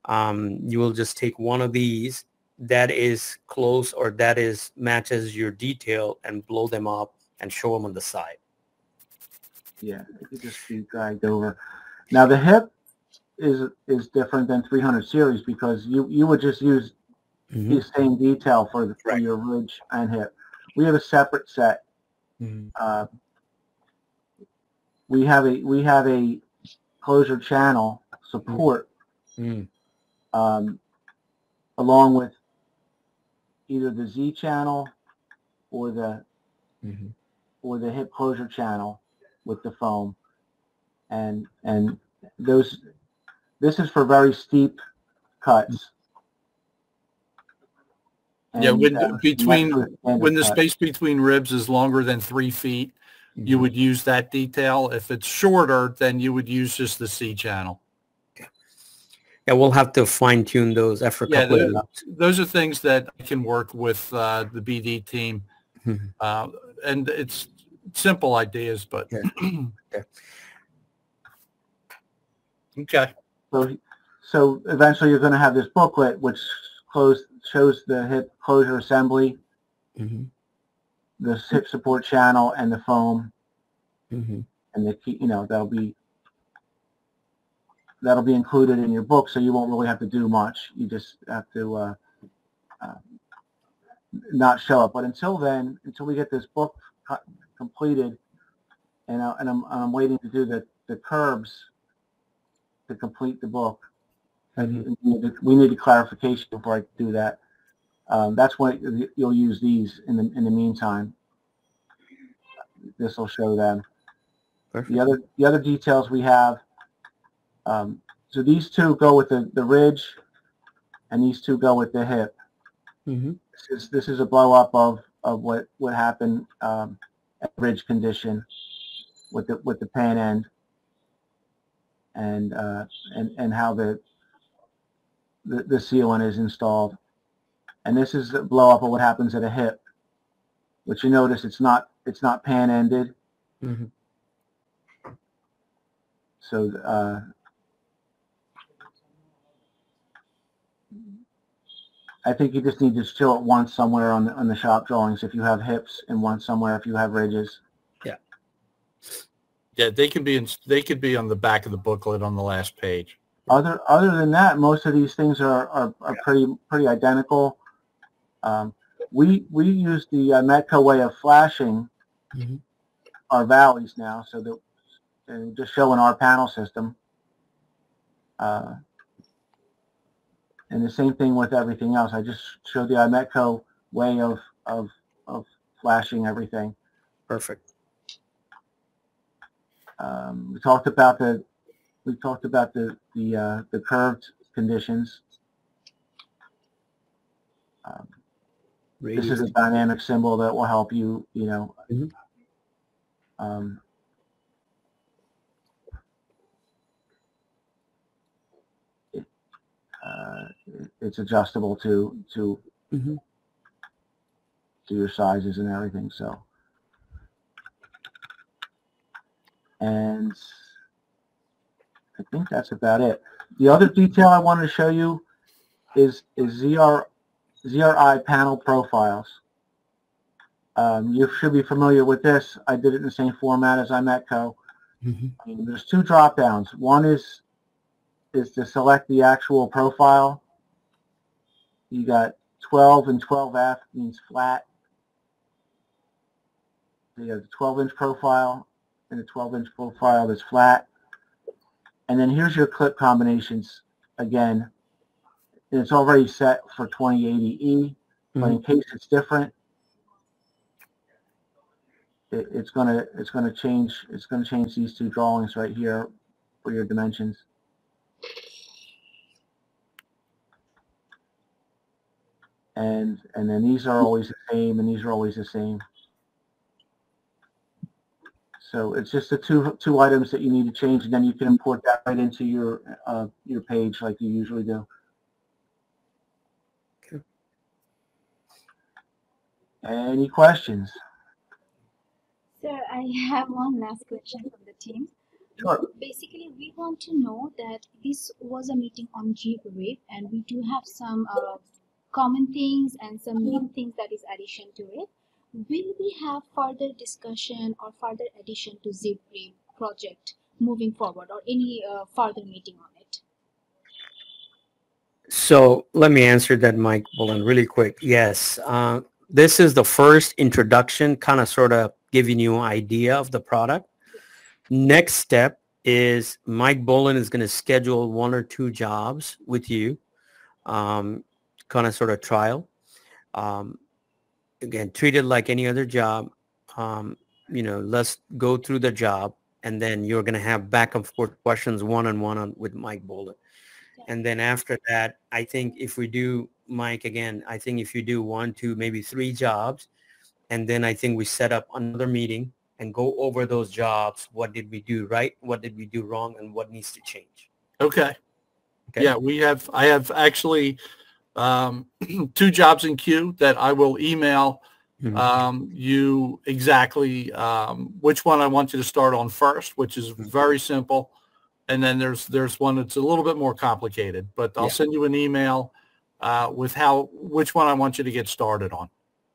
You will just take one of these that is close or that is matches your detail and blow them up and show them on the side. Yeah, it could just be dragged over. Now the hip is different than 300 series because you would just use the same detail for your ridge and hip. We have a separate set. We have a closure channel support along with either the Z channel or the hip closure channel with the foam, and this is for very steep cuts. Yeah, And, when the space between ribs is longer than 3 feet, you would use that detail. If it's shorter, then you would use just the C channel. Yeah, we'll have to fine tune those after a couple of months. Those are things that I can work with the BD team, and it's simple ideas, but okay. So eventually you're going to have this booklet which shows the hip closure assembly, the hip support channel, and the foam, and the key. That'll be included in your book, so you won't really have to do much. You just have to not show it. But until then, until we get this book completed, and I'm waiting to do the curbs to complete the book. We need a clarification before I do that. That's why you'll use these in the meantime. This will show them. Perfect. The other details we have. So these two go with the ridge, and these two go with the hip. This is a blow up of what happened at ridge condition with the pan end, and how the sealant is installed. And this is a blow up of what happens at a hip, which you notice it's not pan ended. So I think you just need to show it once somewhere on the shop drawings if you have hips, and once somewhere if you have ridges. Yeah, they could be on the back of the booklet on the last page. Other than that, most of these things are pretty identical. We use the Metco way of flashing our valleys now, so that and just showing our panel system. And the same thing with everything else. I just showed the Metco way of flashing everything. Perfect. We talked about the curved conditions. This is a dynamic symbol that will help you, it's adjustable to Mhm. to your sizes and everything. So, and I think that's about it. The other detail I wanted to show you is ZRI panel profiles. You should be familiar with this. I did it in the same format as iMetCo. Mhm. There's two drop downs. One is to select the actual profile. You got 12 and 12F means flat. So you have the 12-inch profile and a 12-inch profile that's flat. And then here's your clip combinations again. And it's already set for 2080E, but in case it's different, it's gonna change these two drawings right here for your dimensions. And then these are always the same, and these are always the same. So it's just the two items that you need to change, and then you can import that right into your page like you usually do. Okay. Any questions? Sir, I have one last question from the team. Sure. Basically, we want to know that this was a meeting on GRIP, and we do have some common things and some new things that is addition to it. Will we have further discussion or further addition to ZipRip project moving forward, or any further meeting on it? So let me answer that, Mike Bullen, really quick. Yes, this is the first introduction, kind of sort of giving you an idea of the product. Next step is Mike Bullen is going to schedule 1 or 2 jobs with you, kind of sort of trial. Again, treat it like any other job. Let's go through the job, and then you're going to have back and forth questions one-on-one with Mike Bullen. And then after that, I think if we do, Mike, again, I think if you do 1, 2, maybe 3 jobs, and then I think we set up another meeting and go over those jobs. What did we do right? What did we do wrong? And what needs to change? Okay. Okay. Yeah, I have actually 2 jobs in queue that I will email you exactly which one I want you to start on first, which is very simple. And then there's one that's a little bit more complicated, but I'll send you an email with which one I want you to get started on.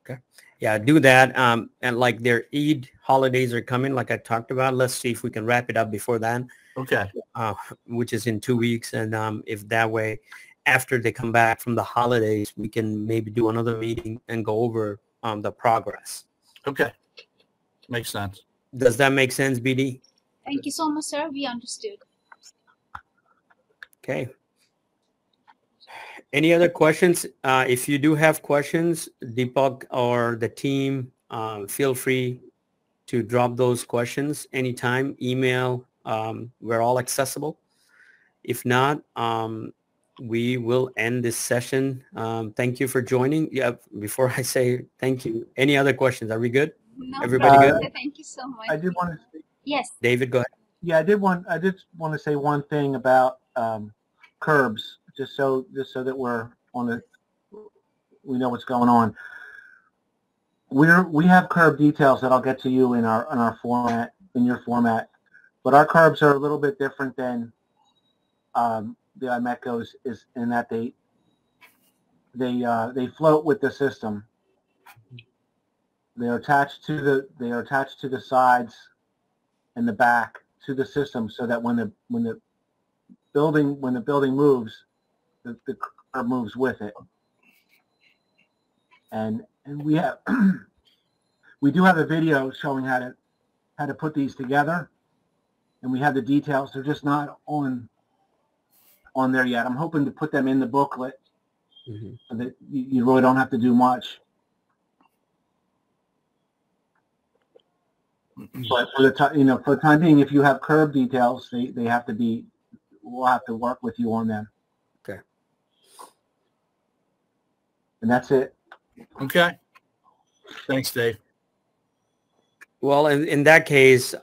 Okay. Yeah, do that. And like their Eid holidays are coming, like I talked about. Let's see if we can wrap it up before then. Okay. Which is in 2 weeks. And if that way, after they come back from the holidays, we can maybe do another meeting and go over the progress. Okay. Makes sense. Does that make sense, BD? Thank you so much, sir. We understood. Okay. Any other questions? If you do have questions, Deepak or the team, feel free to drop those questions anytime. Email, we're all accessible. If not, we will end this session. Thank you for joining. Yeah, before I say thank you, any other questions? Are we good? No, Everybody sir. good? Thank you so much. I did want to. Yes. David, go ahead. Yeah, I did want to say one thing about curbs, just so that we know what's going on. We have curb details that I'll get to you in our format, in your format, but our curbs are a little bit different than the iMetCos is in that they float with the system. They're attached to the sides and the back to the system, so that when the building moves, the curb moves with it. And we have we do have a video showing how to put these together, and we have the details. They're just not on there yet. I'm hoping to put them in the booklet so that you really don't have to do much. But for the time being, if you have curb details, they have to be. We'll have to work with you on them. Okay. And that's it. Okay. Thanks, Dave. Well, in that case,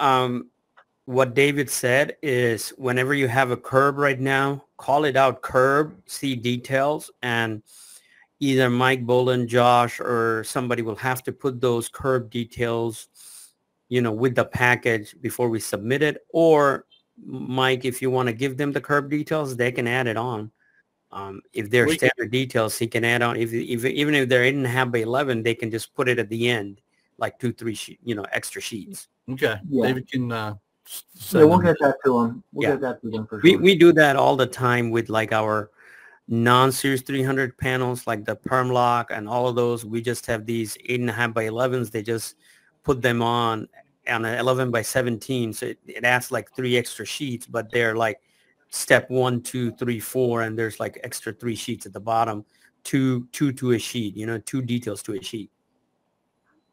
what David said is whenever you have a curb right now, call it out curb, see details, and either Mike Boland, Josh, or somebody will have to put those curb details, with the package before we submit it. Or Mike, if you want to give them the curb details, they can add it on. If they're standard details, he can add on. Even if they're 8.5 by 11, they can just put it at the end, like 2-3 extra sheets. Okay. Yeah. David can we'll get that to them. We'll get that to them for sure. We do that all the time with like our non-Series 300 panels, like the Permlock and all of those. We just have these 8.5 by 11s. They just put them on an 11 by 17. So it adds like 3 extra sheets, but they're like step 1, 2, 3, 4, and there's like extra 3 sheets at the bottom, two to a sheet, 2 details to a sheet.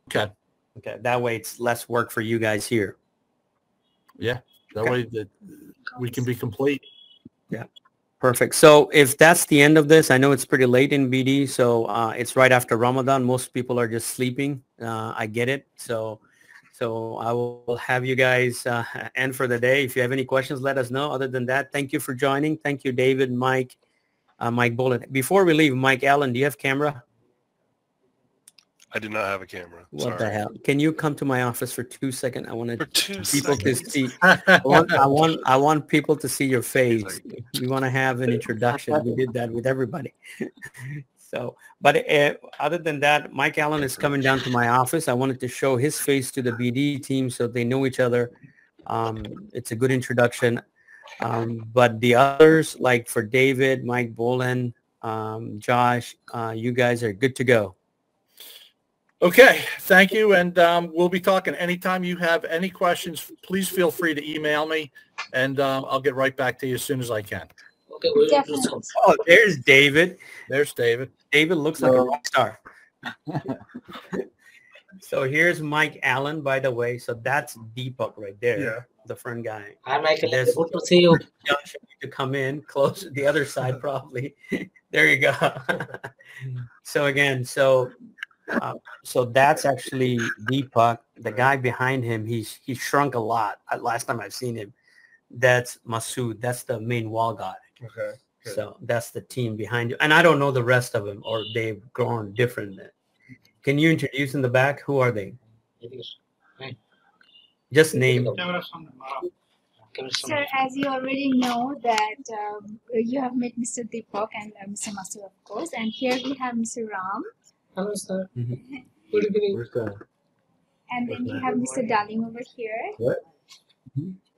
Okay. That way it's less work for you guys here. Yeah. That way that we can be complete. Yeah. Perfect. So if that's the end of this, I know it's pretty late in BD, so it's right after Ramadan. Most people are just sleeping. I get it. So I will have you guys end for the day. If you have any questions, let us know. Other than that, thank you for joining. Thank you, David, Mike, Mike Boland. Before we leave, Mike Allen, do you have camera? I do not have a camera. What the hell? Can you come to my office for 2 seconds? I want people to seconds. see. I want people to see your face. We want to have an introduction. We did that with everybody. So, but other than that, Mike Allen is coming down to my office. I wanted to show his face to the BD team so they know each other. It's a good introduction. But the others, like for David, Mike Boland, Josh, you guys are good to go. Okay, thank you, and we'll be talking. Anytime you have any questions, please feel free to email me, and I'll get right back to you as soon as I can. Okay, we'll do Definitely. so. Oh, there's David. There's David. David looks like a rock star. So here's Mike Allen, by the way. So that's Deepak right there, the front guy. Hi, Michael. There's- Good to see you. Josh, you need to come in close to the other side, probably. There you go. So again, so that's actually Deepak. The guy behind him, he's shrunk a lot. Last time I've seen him, that's Masood. That's the main wall guy. Okay. Good. So that's the team behind you. And I don't know the rest of them, or they've grown different. Can you introduce in the back? Who are they? Just name. Sir, as you already know that you have met Mr. Deepak and Mr. Masood, of course, and here we have Mr. Ram, Hello, sir. Mhm. Good evening. Where's that? and then we have Mr. Darling over here, What?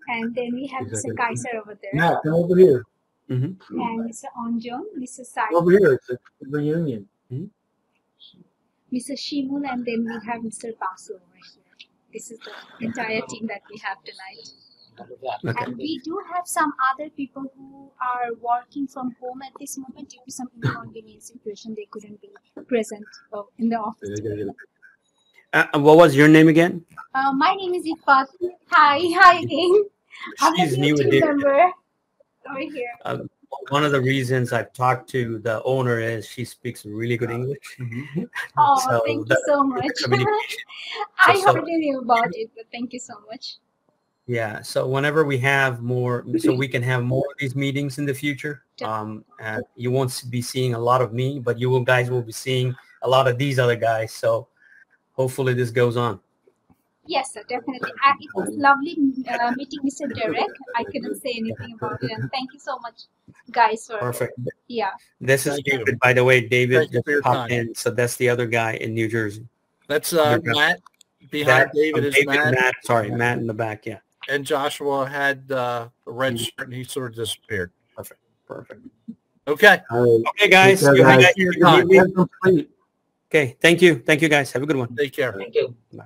and then we have Mr. Kaiser over there, Matt, come over here. and Mr. Onjon, Mr. Sai, Over here. It's a reunion. Mr. Shimul, and then we have Mr. Basu over here. This is the entire team that we have tonight. Okay. And we do have some other people who are working from home at this moment due to some inconvenient situation. They couldn't be present in the office. What was your name again? My name is Ifat. Hi again. I'm a She's new new team addition. member over here. One of the reasons I've talked to the owner is she speaks really good English. Oh, So thank you the- so much. communication. I So- hardly knew about it, but thank you so much. Yeah. So whenever we have more, so we can have more of these meetings in the future. And you won't be seeing a lot of me, but you guys will be seeing a lot of these other guys. So hopefully this goes on. Yes, sir, definitely. It was lovely meeting Mr. Derek. I couldn't say anything about it, and thank you so much, guys, for Perfect. yeah. This is Thank you. David, by the way. David Thank you for your just popped time. in. So that's the other guy in New Jersey. That's You're Matt. Behind David is Matt, Sorry, Matt in the back. Yeah. and Joshua had a red shirt, and he sort of disappeared. Perfect. Okay. Okay, guys. Take care, You have guys. a good evening. Complete. Okay. Thank you. Thank you, guys. Have a good one. Take care. Thank you. Bye.